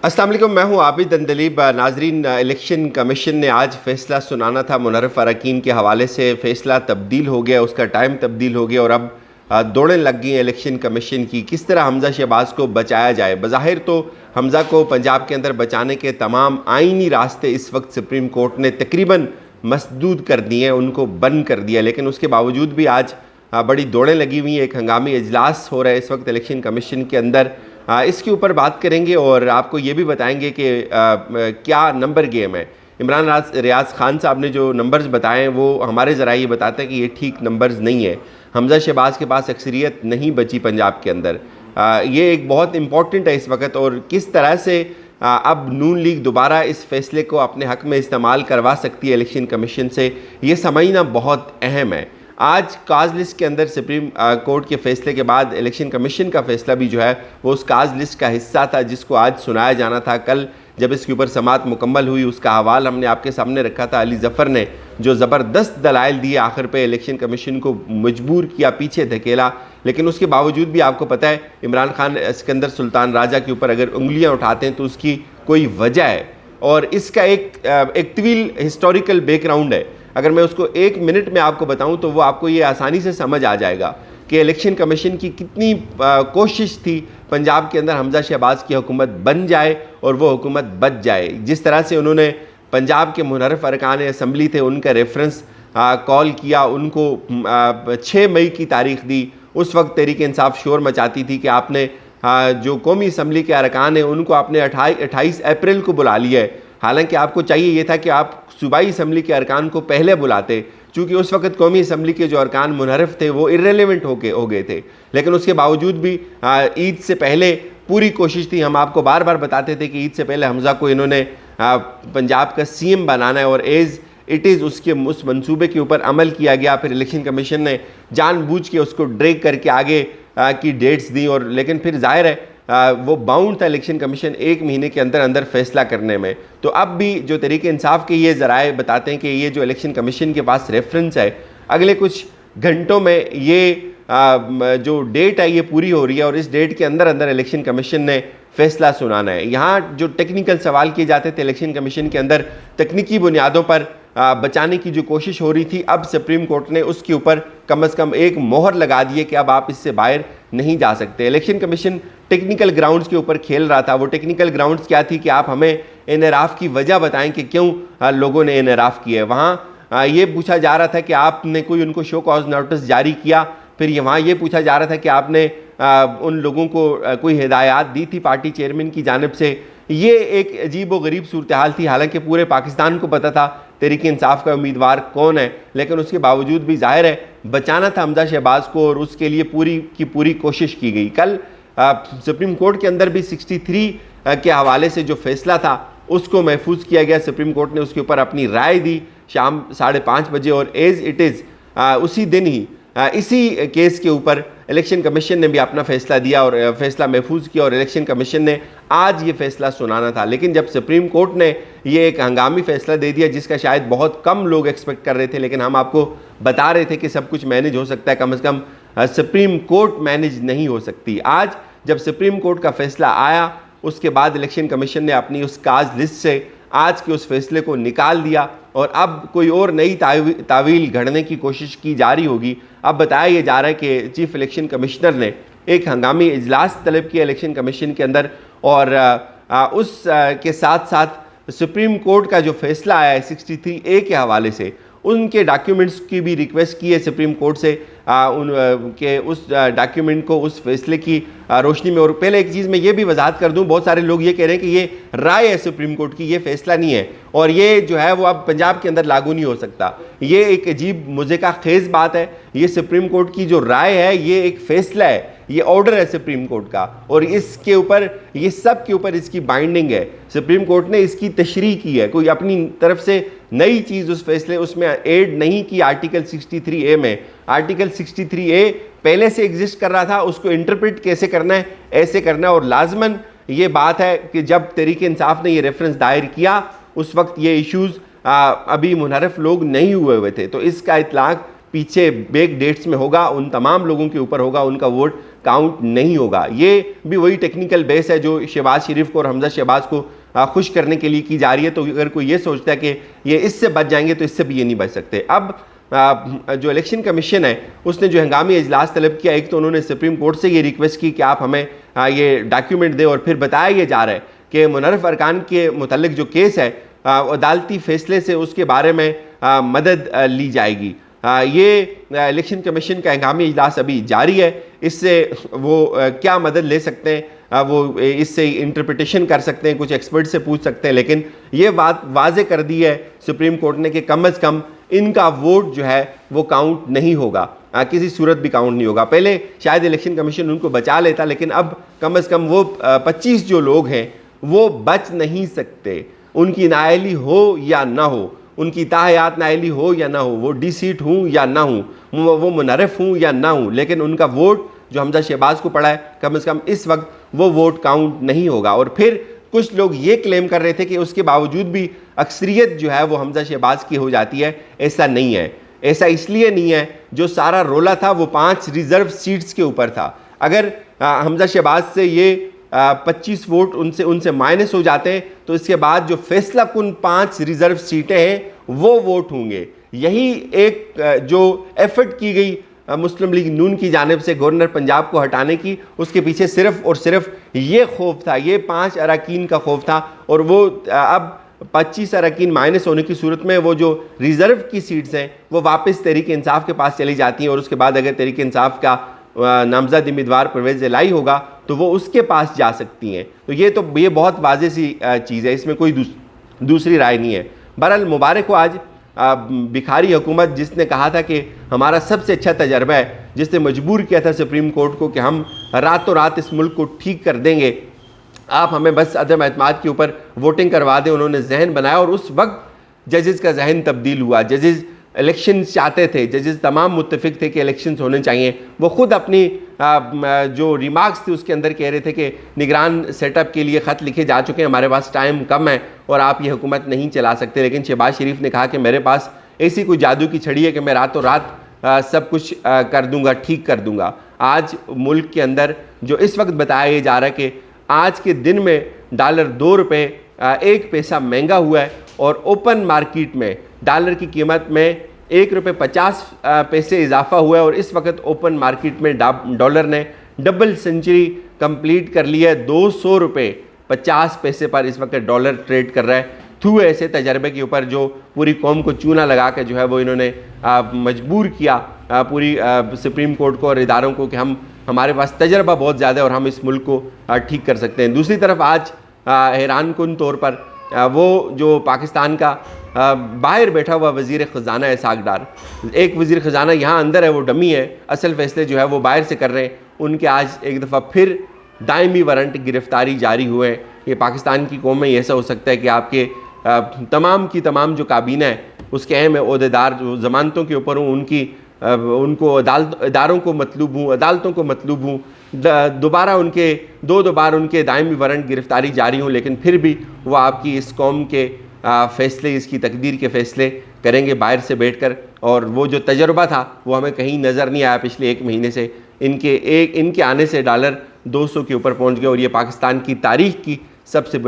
अस्सलाम वालेकुम, मैं हूं आबिद अंदलीब। नाजरीन, इलेक्शन कमीशन ने आज फैसला सुनाना था मुनर्रफ अरकान के हवाले से। फ़ैसला तब्दील हो गया, उसका टाइम तब्दील हो गया और अब दौड़ें लग गई हैं इलेक्शन कमीशन की। किस तरह हमज़ा शहबाज को बचाया जाए। बज़ाहिर तो हमज़ा को पंजाब के अंदर बचाने के तमाम आइनी रास्ते इस वक्त सुप्रीम कोर्ट ने तकरीबन मसदूद कर दिए हैं, उनको बंद कर दिया, लेकिन उसके बावजूद भी आज बड़ी दौड़ें लगी हुई हैं। एक हंगामी इजलास हो रहा है इस वक्त इलेक्शन कमीशन के अंदर। इसके ऊपर बात करेंगे और आपको ये भी बताएंगे कि क्या नंबर गेम है। इमरान रियाज खान साहब ने जो नंबर्स बताए हैं वो हमारे ज़रा ये बताते हैं कि ये ठीक नंबर्स नहीं है। हमज़ा शहबाज के पास अक्सरियत नहीं बची पंजाब के अंदर। ये एक बहुत इम्पॉर्टेंट है इस वक्त, और किस तरह से अब नून लीग दोबारा इस फैसले को अपने हक़ में इस्तेमाल करवा सकती है इलेक्शन कमीशन से, ये समझना बहुत अहम है। आज काज लिस्ट के अंदर सुप्रीम कोर्ट के फैसले के बाद इलेक्शन कमीशन का फैसला भी जो है वो उस काज लिस्ट का हिस्सा था जिसको आज सुनाया जाना था। कल जब इसके ऊपर समाअत मुकम्मल हुई, उसका हवाल हमने आपके सामने रखा था। अली ज़फ़र ने जो ज़बरदस्त दलाइल दिए, आखिर पे इलेक्शन कमीशन को मजबूर किया, पीछे धकेला, लेकिन उसके बावजूद भी आपको पता है इमरान खान सिकंदर सुल्तान राजा के ऊपर अगर उंगलियाँ उठाते हैं तो उसकी कोई वजह है, और इसका एक तवील हिस्टोरिकल बैकग्राउंड है। अगर मैं उसको एक मिनट में आपको बताऊं तो वो आपको ये आसानी से समझ आ जाएगा कि इलेक्शन कमीशन की कितनी कोशिश थी पंजाब के अंदर हमज़ा शहबाज की हुकूमत बन जाए और वो हुकूमत बच जाए। जिस तरह से उन्होंने पंजाब के मुनर्रफ अरकान असम्बली थे उनका रेफरेंस कॉल किया, उनको 6 मई की तारीख दी। उस वक्त तहरीक इंसाफ शोर मचाती थी कि आपने जो कौमी असम्बली के अरकान हैं उनको आपने 28 अप्रैल को बुला लिया है। हालांकि आपको चाहिए ये था कि आप सूबाई असम्बली के अरकान को पहले बुलाते, चूँकि उस वक्त कौमी असम्बली के जो अरकान मुनहरफ थे वो इर्रेलेवेंट हो गए थे। लेकिन उसके बावजूद भी ईद से पहले पूरी कोशिश थी। हम आपको बार बार बताते थे कि ईद से पहले हमज़ा को इन्होंने पंजाब का CM बनाना है, और एज़ इट इज़ उस मंसूबे के ऊपर अमल किया गया। फिर इलेक्शन कमीशन ने जानबूझ के उसको ड्रैग करके आगे की डेट्स दी, और लेकिन फिर ज़ाहिर है वो बाउंड था इलेक्शन कमीशन 1 महीने के अंदर अंदर फैसला करने में। तो अब भी जो तरीके इंसाफ के ये ज़राए बताते हैं कि ये जो इलेक्शन कमीशन के पास रेफरेंस है, अगले कुछ घंटों में ये जो डेट है ये पूरी हो रही है, और इस डेट के अंदर अंदर इलेक्शन कमीशन ने फैसला सुनाना है। यहाँ जो टेक्निकल सवाल किए जाते थे इलेक्शन कमीशन के अंदर, तकनीकी बुनियादों पर बचाने की जो कोशिश हो रही थी, अब सुप्रीम कोर्ट ने उसके ऊपर कम से कम एक मोहर लगा दी है कि अब आप इससे बाहर नहीं जा सकते। इलेक्शन कमीशन टेक्निकल ग्राउंड्स के ऊपर खेल रहा था। वो टेक्निकल ग्राउंड्स क्या थी कि आप हमें इनराफ़ की वजह बताएं कि क्यों लोगों ने इनराफ़ किया है। वहाँ ये पूछा जा रहा था कि आपने कोई उनको शो कॉज नोटिस जारी किया, फिर वहाँ ये पूछा जा रहा था कि आपने उन लोगों को कोई हिदायत दी थी पार्टी चेयरमैन की जानिब से। ये एक अजीब व गरीब सूरत हाल थी। हालांकि पूरे पाकिस्तान को पता था तहरीक इंसाफ का उम्मीदवार कौन है, लेकिन उसके बावजूद भी ज़ाहिर है बचाना था हमज़ा शहबाज को, और उसके लिए पूरी की पूरी कोशिश की गई। कल सुप्रीम कोर्ट के अंदर भी 63 के हवाले से जो फैसला था उसको महफूज किया गया। सुप्रीम कोर्ट ने उसके ऊपर अपनी राय दी शाम 5:30 बजे, और एज़ इट इज़ उसी दिन ही इसी केस के ऊपर इलेक्शन कमीशन ने भी अपना फ़ैसला दिया और फ़ैसला महफूज किया, और इलेक्शन कमीशन ने आज ये फ़ैसला सुनाना था। लेकिन जब सुप्रीम कोर्ट ने ये एक हंगामी फ़ैसला दे दिया जिसका शायद बहुत कम लोग एक्सपेक्ट कर रहे थे, लेकिन हम आपको बता रहे थे कि सब कुछ मैनेज हो सकता है, कम से कम सुप्रीम कोर्ट मैनेज नहीं हो सकती। आज जब सुप्रीम कोर्ट का फ़ैसला आया, उसके बाद इलेक्शन कमीशन ने अपनी उस काज लिस्ट से आज के उस फैसले को निकाल दिया, और अब कोई और नई तावील घड़ने की कोशिश की जा रही होगी। अब बताया ये जा रहा है कि चीफ इलेक्शन कमिश्नर ने एक हंगामी इजलास तलब किया इलेक्शन कमीशन के अंदर, और उस के साथ साथ सुप्रीम कोर्ट का जो फैसला आया है 63A के हवाले से, उनके डॉक्यूमेंट्स की भी रिक्वेस्ट की है सुप्रीम कोर्ट से के उस डॉक्यूमेंट को उस फैसले की रोशनी में। और पहले एक चीज़ मैं ये भी वजाहत कर दूं, बहुत सारे लोग ये कह रहे हैं कि ये राय है सुप्रीम कोर्ट की, ये फैसला नहीं है, और ये जो है वो अब पंजाब के अंदर लागू नहीं हो सकता। ये एक अजीब मुज़िका खेज़ बात है। ये सुप्रीम कोर्ट की जो राय है ये एक फ़ैसला है, ये ऑर्डर है सुप्रीम कोर्ट का, और इसके ऊपर ये सब के ऊपर इसकी बाइंडिंग है। सुप्रीम कोर्ट ने इसकी तशरीह की है, कोई अपनी तरफ से नई चीज़ उस फैसले उसमें ऐड नहीं की। आर्टिकल 63A में आर्टिकल 63A पहले से एग्जिस्ट कर रहा था, उसको इंटरप्रेट कैसे करना है, ऐसे करना है। और लाजमन ये बात है कि जब तहरीक इंसाफ ने ये रेफरेंस दायर किया उस वक्त ये इश्यूज़ अभी मुनहरफ लोग नहीं हुए थे, तो इसका इतलाक पीछे बैक डेट्स में होगा, उन तमाम लोगों के ऊपर होगा, उनका वोट काउंट नहीं होगा। ये भी वही टेक्निकल बेस है जो शहबाज शरीफ को और हमजा शहबाज को खुश करने के लिए की जा रही है। तो अगर कोई ये सोचता है कि ये इससे बच जाएंगे तो इससे भी ये नहीं बच सकते। अब जो इलेक्शन कमीशन है उसने जो हंगामी इजलास तलब किया, एक तो उन्होंने सुप्रीम कोर्ट से ये रिक्वेस्ट की कि आप हमें ये डॉक्यूमेंट दें, और फिर बताया ये जा रहा है कि मुनर्रफ अरकान के मुतल्लिक जो केस है अदालती फैसले से उसके बारे में मदद ली जाएगी। ये इलेक्शन कमीशन का हंगामी इजलास अभी जारी है। इससे वो क्या मदद ले सकते हैं, वो इससे इंटरप्रिटेशन कर सकते हैं, कुछ एक्सपर्ट से पूछ सकते हैं, लेकिन ये बात वाज़े कर दी है सुप्रीम कोर्ट ने कि कम अज़ कम इनका वोट जो है वो काउंट नहीं होगा, किसी सूरत भी काउंट नहीं होगा। पहले शायद इलेक्शन कमीशन उनको बचा लेता, लेकिन अब कम अज़ कम वो 25 जो लोग हैं वो बच नहीं सकते। उनकी नाअहली हो या ना हो, उनकी ताहयात नाअहली हो या ना हो, वो डी सीट हूँ या ना हूँ, वो मुनर्रफ हूँ या ना हूँ, लेकिन उनका वोट जो हमजा शहबाज को पड़ा है कम से कम इस वक्त वो वोट काउंट नहीं होगा। और फिर कुछ लोग ये क्लेम कर रहे थे कि उसके बावजूद भी अक्सरियत जो है वो हमजा शहबाज की हो जाती है। ऐसा नहीं है। ऐसा इसलिए नहीं है, जो सारा रोला था वो 5 रिज़र्व सीट्स के ऊपर था। अगर हमजा शहबाज से ये 25 वोट उनसे माइनस हो जाते हैं तो इसके बाद जो फैसला कुन 5 रिज़र्व सीटें हैं वो वोट होंगे। यही एक जो एफर्ट की गई मुस्लिम लीग नून की जानिब से गवर्नर पंजाब को हटाने की, उसके पीछे सिर्फ और सिर्फ ये खौफ था, ये 5 अरकान का खौफ था। और वो अब 25 अरकान माइनस होने की सूरत में वो जो रिज़र्व की सीट्स हैं वो वापस तहरीक इंसाफ के पास चली जाती हैं, और उसके बाद अगर तहरीक इंसाफ का नामजद उम्मीदवार परवेज़ इलाही होगा तो वो उसके पास जा सकती हैं। तो ये बहुत वाज़ेह सी चीज़ है, इसमें कोई दूसरी राय नहीं है। बहरहाल मुबारक हो आज भिखारी हुकूमत, जिसने कहा था कि हमारा सबसे अच्छा तजर्बा है, जिसने मजबूर किया था सुप्रीम कोर्ट को कि हम रातों रात इस मुल्क को ठीक कर देंगे, आप हमें बस अदम एतमाद के ऊपर वोटिंग करवा दें। उन्होंने जहन बनाया और उस वक्त जजेस का जहन तब्दील हुआ। जजेस इलेक्शन चाहते थे, जजेस तमाम मुत्तफिक थे कि इलेक्शंस होने चाहिए। वो ख़ुद अपनी जो रिमार्क्स थे उसके अंदर कह रहे थे कि निगरान सेटअप के लिए ख़त लिखे जा चुके हैं, हमारे पास टाइम कम है और आप ये हुकूमत नहीं चला सकते। लेकिन शहबाज शरीफ ने कहा कि मेरे पास ऐसी कोई जादू की छड़ी है कि मैं रातों रात सब कुछ कर दूंगा, ठीक कर दूंगा। आज मुल्क के अंदर जो इस वक्त बताया जा रहा है कि आज के दिन में डॉलर 2 रुपये 1 पैसा महंगा हुआ है, और ओपन मार्केट में डॉलर की कीमत में 1 रुपये 50 पैसे इजाफा हुआ है। और इस वक्त ओपन मार्केट में डॉलर ने डबल सेंचुरी कंप्लीट कर लिया है। 200 रुपये 50 पैसे पर इस वक्त डॉलर ट्रेड कर रहा है। थ्रू ऐसे तजर्बे के ऊपर जो पूरी कौम को चूना लगा के जो है वो इन्होंने मजबूर किया पूरी सुप्रीम कोर्ट को और इदारों को कि हमारे पास तजर्बा बहुत ज़्यादा है और हम इस मुल्क को ठीक कर सकते हैं। दूसरी तरफ आज हैरान कुन तौर पर वो जो पाकिस्तान का बाहर बैठा हुआ वज़ीर ख़ज़ाना है इसहाक़ डार, एक वज़ीर ख़ज़ाना यहाँ अंदर है वो डमी है, असल फैसले जो है वो बाहर से कर रहे हैं। उनके आज एक दफ़ा फिर दायमी वारंट गिरफ़्तारी जारी हुए हैं। ये पाकिस्तान की कौम में ऐसा हो सकता है कि आपके तमाम की तमाम जो काबीना है उसके अहम अहदेदार जो ज़मानतों के ऊपर हूँ उनको अदालतों को मतलूब हूँ, दोबारा दो बार उनके दायमी वारंट गिरफ़्तारी जारी हूँ, लेकिन फिर भी वो आपकी इस कौम के फ़ैसले, इसकी तकदीर के फ़ैसले करेंगे बाहर से बैठकर। और वो जो तजर्बा था वो हमें कहीं नज़र नहीं आया पिछले 1 महीने से। इनके आने से डॉलर 200 के ऊपर पहुँच गया और ये पाकिस्तान की तारीख़ की सबसे बुलंद